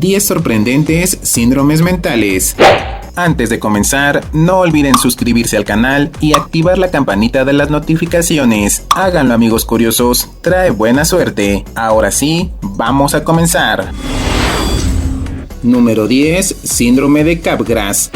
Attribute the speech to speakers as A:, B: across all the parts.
A: 10 sorprendentes síndromes mentales. Antes de comenzar, no olviden suscribirse al canal y activar la campanita de las notificaciones. Háganlo, amigos curiosos, trae buena suerte. Ahora sí, vamos a comenzar. Número 10. Síndrome de Capgras.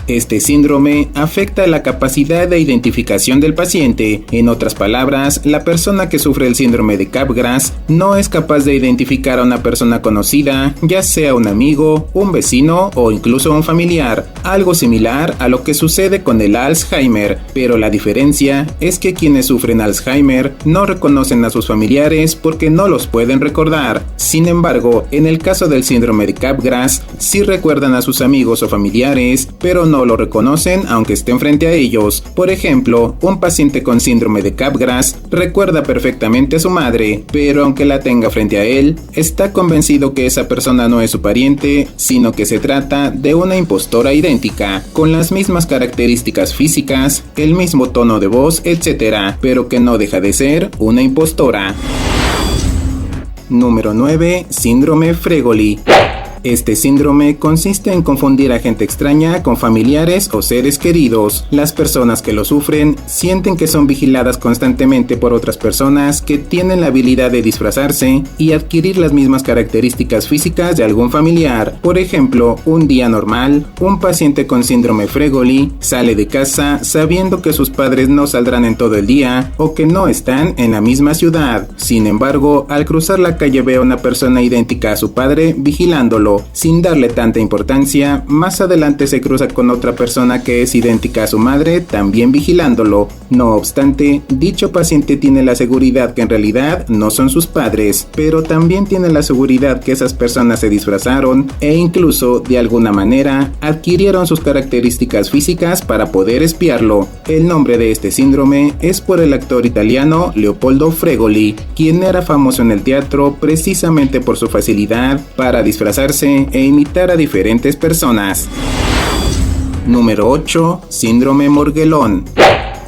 A: Este síndrome afecta la capacidad de identificación del paciente. En otras palabras, la persona que sufre el síndrome de Capgras no es capaz de identificar a una persona conocida, ya sea un amigo, un vecino o incluso un familiar. Algo similar a lo que sucede con el Alzheimer, pero la diferencia es que quienes sufren Alzheimer no reconocen a sus familiares porque no los pueden recordar. Sin embargo, en el caso del síndrome de Capgras, sí recuerdan a sus amigos o familiares, pero no lo reconocen aunque estén frente a ellos. Por ejemplo, un paciente con síndrome de Capgras recuerda perfectamente a su madre, pero aunque la tenga frente a él, está convencido que esa persona no es su pariente, sino que se trata de una impostora idéntica, con las mismas características físicas, el mismo tono de voz, etc., pero que no deja de ser una impostora. Número 9. Síndrome Fregoli. Este síndrome consiste en confundir a gente extraña con familiares o seres queridos. Las personas que lo sufren sienten que son vigiladas constantemente por otras personas que tienen la habilidad de disfrazarse y adquirir las mismas características físicas de algún familiar. Por ejemplo, un día normal, un paciente con síndrome Fregoli sale de casa sabiendo que sus padres no saldrán en todo el día o que no están en la misma ciudad. Sin embargo, al cruzar la calle ve a una persona idéntica a su padre vigilándolo. Sin darle tanta importancia, más adelante se cruza con otra persona que es idéntica a su madre, también vigilándolo. No obstante, dicho paciente tiene la seguridad que en realidad no son sus padres, pero también tiene la seguridad que esas personas se disfrazaron e incluso, de alguna manera, adquirieron sus características físicas para poder espiarlo. El nombre de este síndrome es por el actor italiano Leopoldo Fregoli, quien era famoso en el teatro precisamente por su facilidad para disfrazarse e imitar a diferentes personas. Número 8. Síndrome Morgellón.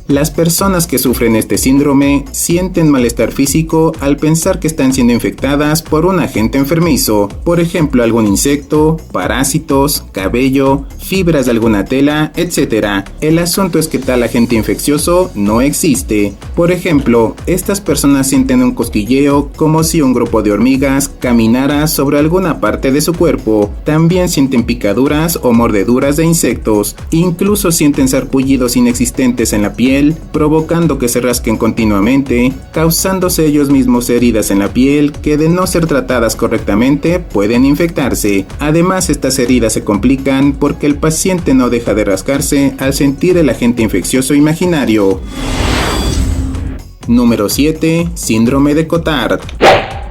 A: Las personas que sufren este síndrome sienten malestar físico al pensar que están siendo infectadas por un agente enfermizo, por ejemplo algún insecto, parásitos, cabello, fibras de alguna tela, etc. El asunto es que tal agente infeccioso no existe. Por ejemplo, estas personas sienten un cosquilleo como si un grupo de hormigas caminara sobre alguna parte de su cuerpo. También sienten picaduras o mordeduras de insectos. Incluso sienten sarpullidos inexistentes en la piel, provocando que se rasquen continuamente, causándose ellos mismos heridas en la piel que, de no ser tratadas correctamente, pueden infectarse. Además, estas heridas se complican porque el paciente no deja de rascarse al sentir el agente infeccioso imaginario. Número 7. Síndrome de Cotard.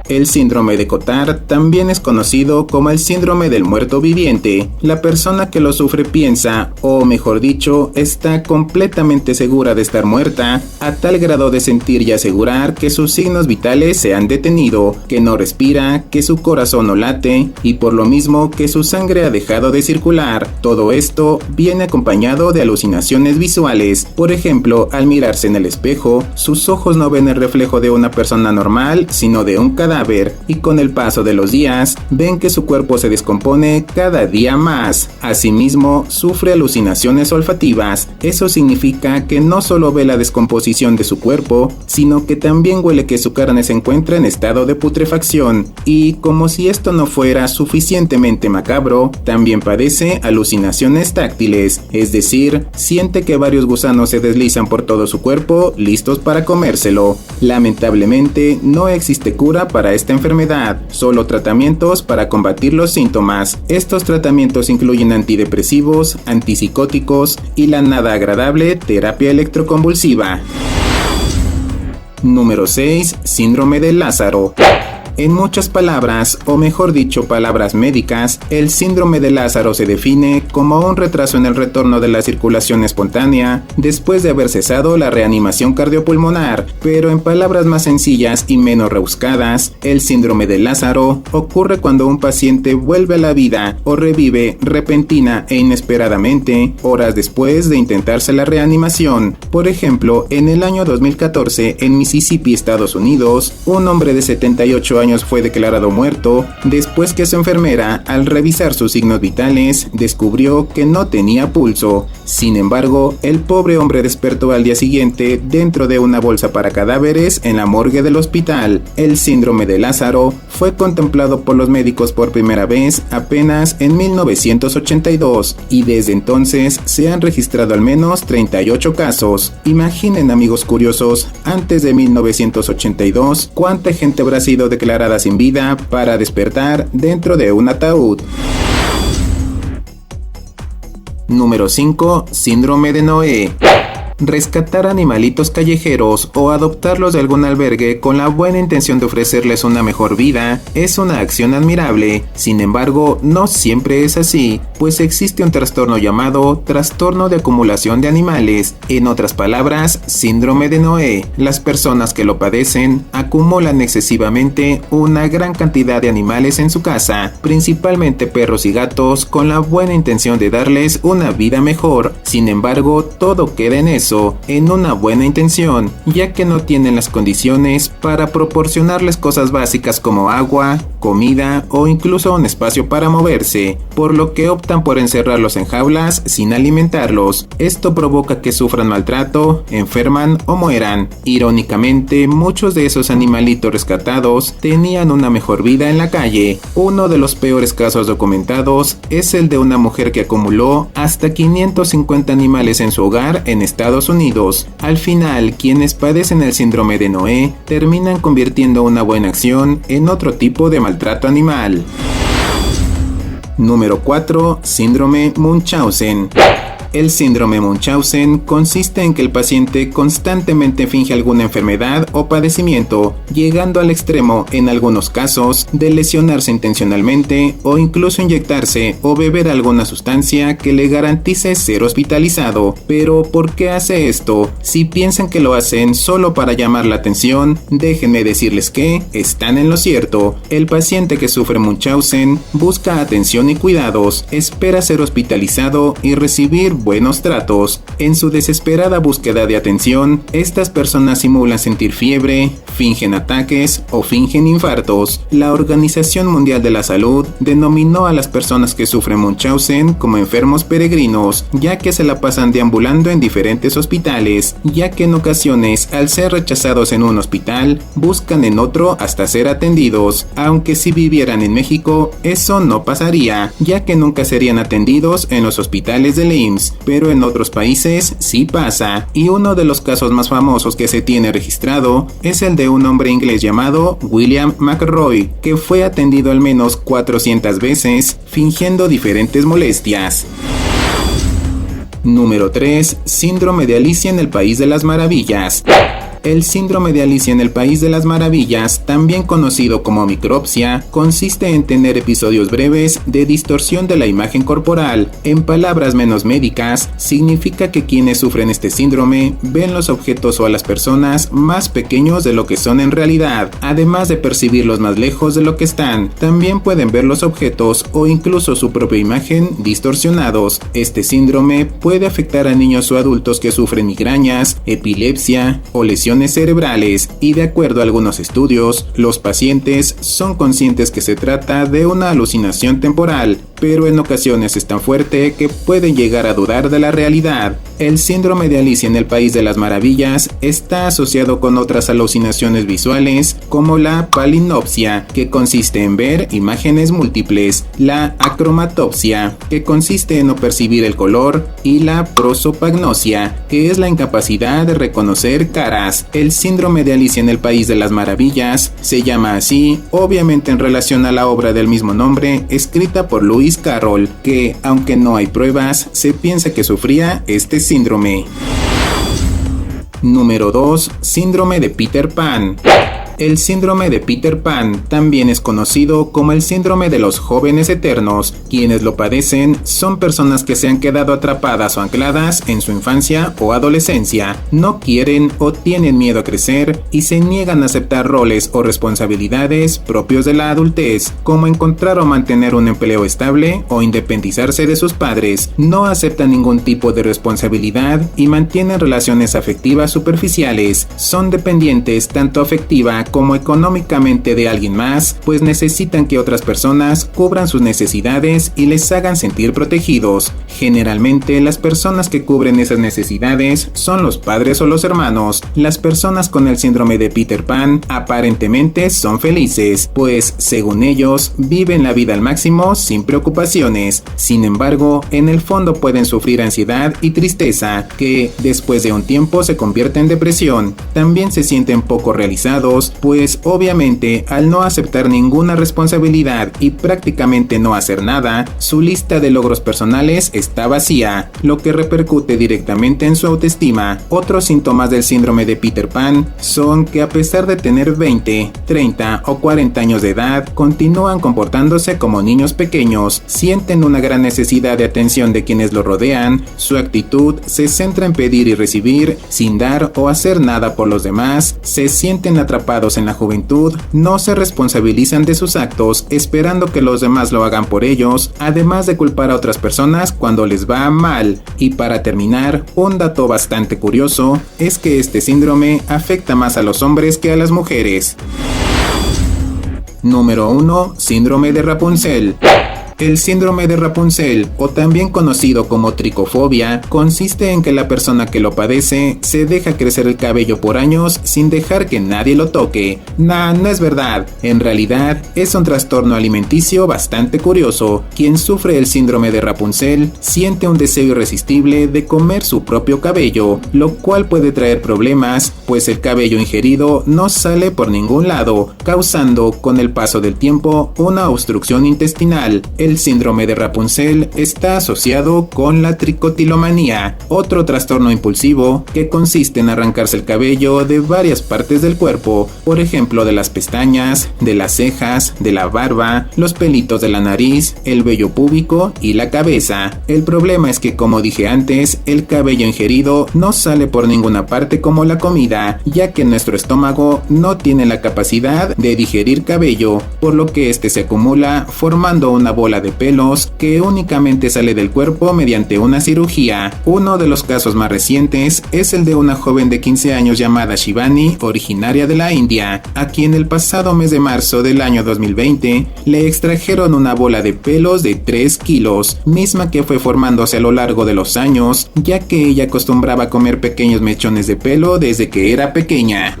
A: El síndrome de Cotard también es conocido como el síndrome del muerto viviente. La persona que lo sufre piensa, o mejor dicho, está completamente segura de estar muerta, a tal grado de sentir y asegurar que sus signos vitales se han detenido, que no respira, que su corazón no late, y por lo mismo que su sangre ha dejado de circular. Todo esto viene acompañado de alucinaciones visuales. Por ejemplo, al mirarse en el espejo, sus ojos no ven el reflejo de una persona normal, sino de un cadáver, y con el paso de los días ven que su cuerpo se descompone cada día más. Asimismo, sufre alucinaciones olfativas. Eso significa que no solo ve la descomposición de su cuerpo, sino que también huele que su carne se encuentra en estado de putrefacción. Y como si esto no fuera suficientemente macabro, también padece alucinaciones táctiles, es decir, siente que varios gusanos se deslizan por todo su cuerpo, listos para comérselo. Lamentablemente, no existe cura para esta enfermedad, solo tratamientos para combatir los síntomas. Estos tratamientos incluyen antidepresivos, antipsicóticos y la nada agradable terapia electroconvulsiva. Número 6. Síndrome de Lázaro. En muchas palabras, o mejor dicho palabras médicas, el síndrome de Lázaro se define como un retraso en el retorno de la circulación espontánea después de haber cesado la reanimación cardiopulmonar, pero en palabras más sencillas y menos rebuscadas, el síndrome de Lázaro ocurre cuando un paciente vuelve a la vida o revive repentina e inesperadamente horas después de intentarse la reanimación. Por ejemplo, en el año 2014, en Mississippi, Estados Unidos, un hombre de 78 años fue declarado muerto después que su enfermera, al revisar sus signos vitales, descubrió que no tenía pulso. Sin embargo, el pobre hombre despertó al día siguiente dentro de una bolsa para cadáveres en la morgue del hospital. El síndrome de Lázaro fue contemplado por los médicos por primera vez apenas en 1982 y desde entonces se han registrado al menos 38 casos. Imaginen, amigos curiosos, antes de 1982, ¿cuánta gente habrá sido declarada sin vida para despertar dentro de un ataúd? Número 5. Síndrome de Noé. Rescatar animalitos callejeros o adoptarlos de algún albergue con la buena intención de ofrecerles una mejor vida es una acción admirable. Sin embargo, no siempre es así, pues existe un trastorno llamado trastorno de acumulación de animales, en otras palabras, síndrome de Noé. Las personas que lo padecen acumulan excesivamente una gran cantidad de animales en su casa, principalmente perros y gatos, con la buena intención de darles una vida mejor. Sin embargo, todo queda en eso, en una buena intención, ya que no tienen las condiciones para proporcionarles cosas básicas como agua, comida o incluso un espacio para moverse, por lo que optan por encerrarlos en jaulas sin alimentarlos. Esto provoca que sufran maltrato, enferman o mueran. Irónicamente, muchos de esos animalitos rescatados tenían una mejor vida en la calle. Uno de los peores casos documentados es el de una mujer que acumuló hasta 550 animales en su hogar en Estados Unidos. Al final, quienes padecen el síndrome de Noé terminan convirtiendo una buena acción en otro tipo de maltrato animal. Número 4. Síndrome Munchausen. El síndrome Munchausen consiste en que el paciente constantemente finge alguna enfermedad o padecimiento, llegando al extremo, en algunos casos, de lesionarse intencionalmente o incluso inyectarse o beber alguna sustancia que le garantice ser hospitalizado. Pero, ¿por qué hace esto? Si piensan que lo hacen solo para llamar la atención, déjenme decirles que están en lo cierto. El paciente que sufre Munchausen busca atención y cuidados, espera ser hospitalizado y recibir buenos tratos. En su desesperada búsqueda de atención, estas personas simulan sentir fiebre, fingen ataques o fingen infartos. La Organización Mundial de la Salud denominó a las personas que sufren Munchausen como enfermos peregrinos, ya que se la pasan deambulando en diferentes hospitales, ya que en ocasiones, al ser rechazados en un hospital, buscan en otro hasta ser atendidos. Aunque si vivieran en México, eso no pasaría, ya que nunca serían atendidos en los hospitales del IMSS. Pero en otros países sí pasa, y uno de los casos más famosos que se tiene registrado es el de un hombre inglés llamado William McRoy, que fue atendido al menos 400 veces fingiendo diferentes molestias. Número 3. Síndrome de Alicia en el País de las Maravillas. El síndrome de Alicia en el País de las Maravillas, también conocido como micropsia, consiste en tener episodios breves de distorsión de la imagen corporal. En palabras menos médicas, significa que quienes sufren este síndrome ven los objetos o a las personas más pequeños de lo que son en realidad, además de percibirlos más lejos de lo que están. También pueden ver los objetos o incluso su propia imagen distorsionados. Este síndrome puede afectar a niños o adultos que sufren migrañas, epilepsia o lesiones cerebrales, y de acuerdo a algunos estudios, los pacientes son conscientes que se trata de una alucinación temporal, pero en ocasiones es tan fuerte que pueden llegar a dudar de la realidad. El síndrome de Alicia en el País de las Maravillas está asociado con otras alucinaciones visuales como la palinopsia, que consiste en ver imágenes múltiples, la acromatopsia, que consiste en no percibir el color, y la prosopagnosia, que es la incapacidad de reconocer caras. El síndrome de Alicia en el País de las Maravillas se llama así, obviamente en relación a la obra del mismo nombre, escrita por Lewis Carroll, que, aunque no hay pruebas, se piensa que sufría este síndrome. Número 2. Síndrome de Peter Pan. El síndrome de Peter Pan también es conocido como el síndrome de los jóvenes eternos. Quienes lo padecen son personas que se han quedado atrapadas o ancladas en su infancia o adolescencia, no quieren o tienen miedo a crecer y se niegan a aceptar roles o responsabilidades propios de la adultez, como encontrar o mantener un empleo estable o independizarse de sus padres. No aceptan ningún tipo de responsabilidad y mantienen relaciones afectivas superficiales. Son dependientes tanto afectiva como económicamente de alguien más, pues necesitan que otras personas cubran sus necesidades y les hagan sentir protegidos. Generalmente las personas que cubren esas necesidades son los padres o los hermanos. Las personas con el síndrome de Peter Pan aparentemente son felices, pues según ellos viven la vida al máximo sin preocupaciones. Sin embargo, en el fondo pueden sufrir ansiedad y tristeza, que después de un tiempo se convierte en depresión. También se sienten poco realizados, pues obviamente al no aceptar ninguna responsabilidad y prácticamente no hacer nada, su lista de logros personales está vacía, lo que repercute directamente en su autoestima. Otros síntomas del síndrome de Peter Pan son que a pesar de tener 20, 30 o 40 años de edad, continúan comportándose como niños pequeños, sienten una gran necesidad de atención de quienes los rodean, su actitud se centra en pedir y recibir, sin dar o hacer nada por los demás, se sienten atrapados en la juventud, no se responsabilizan de sus actos, esperando que los demás lo hagan por ellos, además de culpar a otras personas cuando les va mal. Y para terminar, un dato bastante curioso es que este síndrome afecta más a los hombres que a las mujeres. Número 1. Síndrome de Rapunzel. El síndrome de Rapunzel, o también conocido como tricofobia, consiste en que la persona que lo padece se deja crecer el cabello por años sin dejar que nadie lo toque. No es verdad. En realidad, es un trastorno alimenticio bastante curioso. Quien sufre el síndrome de Rapunzel siente un deseo irresistible de comer su propio cabello, lo cual puede traer problemas, pues el cabello ingerido no sale por ningún lado, causando con el paso del tiempo una obstrucción intestinal. El síndrome de Rapunzel está asociado con la tricotilomanía, otro trastorno impulsivo que consiste en arrancarse el cabello de varias partes del cuerpo, por ejemplo de las pestañas, de las cejas, de la barba, los pelitos de la nariz, el vello púbico y la cabeza. El problema es que, como dije antes, el cabello ingerido no sale por ninguna parte como la comida, ya que nuestro estómago no tiene la capacidad de digerir cabello, por lo que este se acumula formando una bola de pelos que únicamente sale del cuerpo mediante una cirugía. Uno de los casos más recientes es el de una joven de 15 años llamada Shivani, originaria de la India, a quien el pasado mes de marzo del año 2020 le extrajeron una bola de pelos de 3 kilos, misma que fue formándose a lo largo de los años, ya que ella acostumbraba a comer pequeños mechones de pelo desde que era pequeña.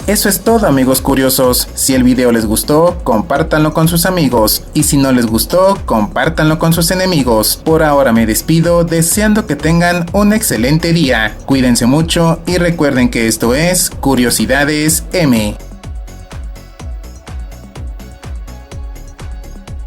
A: Eso es todo, amigos curiosos. Si el video les gustó, compártanlo con sus amigos, y si no les gustó, compártanlo con sus enemigos. Por ahora me despido deseando que tengan un excelente día. Cuídense mucho y recuerden que esto es Curiosidades M.